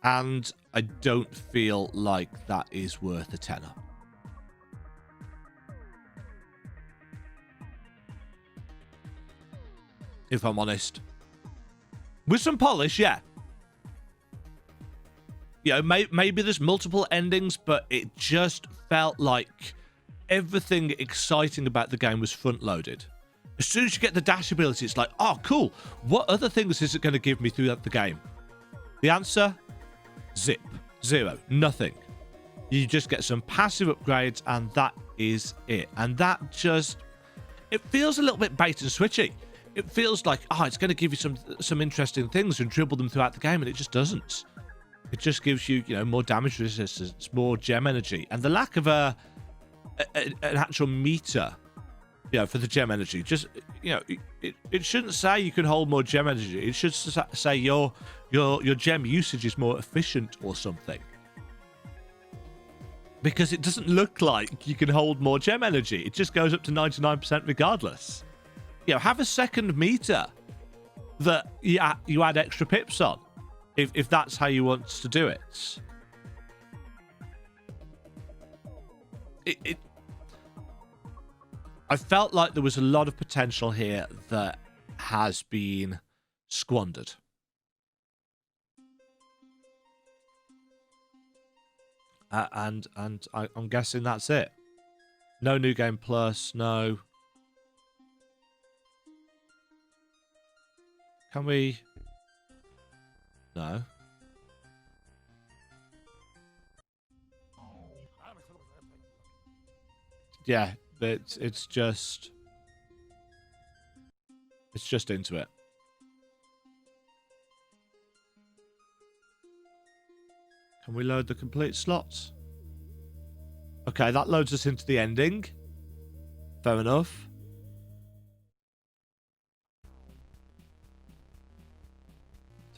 A: And I don't feel like that is worth a tenner. If I'm honest. With some polish, yeah. You know, maybe there's multiple endings, but it just felt like everything exciting about the game was front-loaded. As soon as you get the dash ability, it's like, oh, cool. What other things is it going to give me throughout the game? The answer? Zip. Zero. Nothing. You just get some passive upgrades, and that is it. And that just... it feels a little bit bait and switchy. It feels like, oh, it's going to give you some interesting things and dribble them throughout the game, and it just doesn't. It just gives you, you know, more damage resistance, more gem energy, and the lack of an actual meter, you know, for the gem energy. Just, you know, it shouldn't say you can hold more gem energy. It should say your gem usage is more efficient or something. Because it doesn't look like you can hold more gem energy. It just goes up to 99% regardless. You know, have a second meter that you add extra pips on, if that's how you want to do it. I felt like there was a lot of potential here that has been squandered. And I'm guessing that's it. No New Game Plus, no. Can we? No. Yeah, it's just into it. Can we load the complete slots? Okay, that loads us into the ending. Fair enough.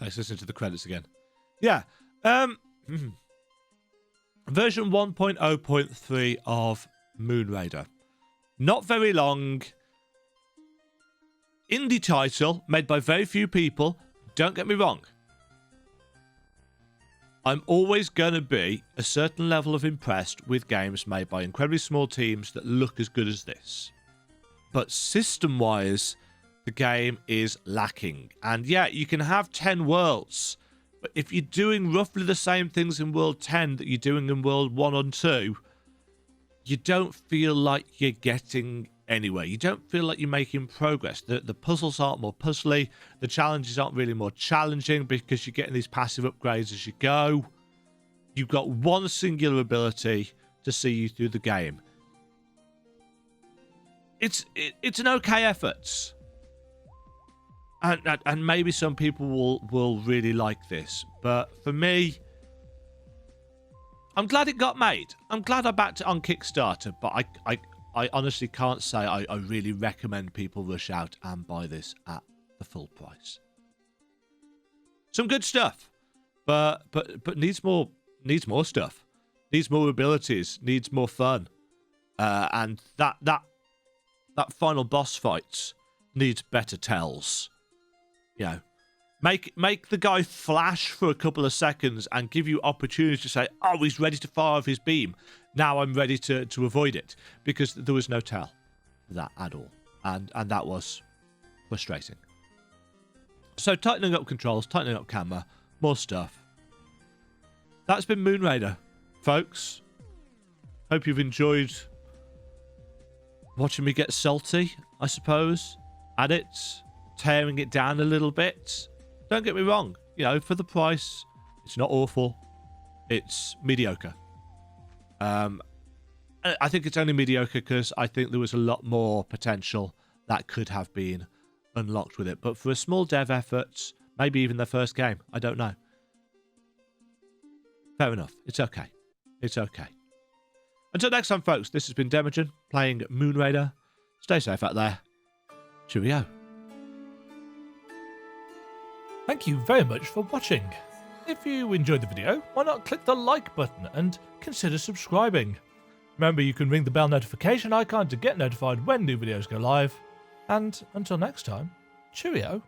A: Let's listen to the credits again. Yeah. Version 1.0.3 of Moon Raider. Not very long. Indie title, made by very few people. Don't get me wrong. I'm always going to be a certain level of impressed with games made by incredibly small teams that look as good as this. But system-wise, the game is lacking. And yeah, you can have 10 worlds, but if you're doing roughly the same things in World 10 that you're doing in World 1 and 2, you don't feel like you're getting anywhere. You don't feel like you're making progress. The puzzles aren't more puzzly. The challenges aren't really more challenging because you're getting these passive upgrades as you go. You've got one singular ability to see you through the game. It's an okay effort. And maybe some people will really like this. But for me, I'm glad it got made. I'm glad I backed it on Kickstarter. But I honestly can't say I really recommend people rush out and buy this at the full price. Some good stuff. But needs more stuff. Needs more abilities. Needs more fun. And that final boss fight needs better tells. You know, make the guy flash for a couple of seconds and give you opportunity to say, oh, he's ready to fire off his beam. Now I'm ready to avoid it. Because there was no tell for that at all. And that was frustrating. So tightening up controls, tightening up camera, more stuff. That's been Moon Raider, folks. Hope you've enjoyed watching me get salty, I suppose, at it. Tearing it down a little bit. Don't get me wrong, you know, for the price, it's not awful. it's mediocre. I think it's only mediocre because I think there was a lot more potential that could have been unlocked with it. But for a small dev effort, maybe even their first game, I don't know. Fair enough. It's okay. It's okay. Until next time, folks, this has been Demajen playing Moon Raider. Stay safe out there. Cheerio.
B: Thank you very much for watching. If you enjoyed the video, why not click the like button and consider subscribing. Remember, you can ring the bell notification icon to get notified when new videos go live. And until next time, cheerio.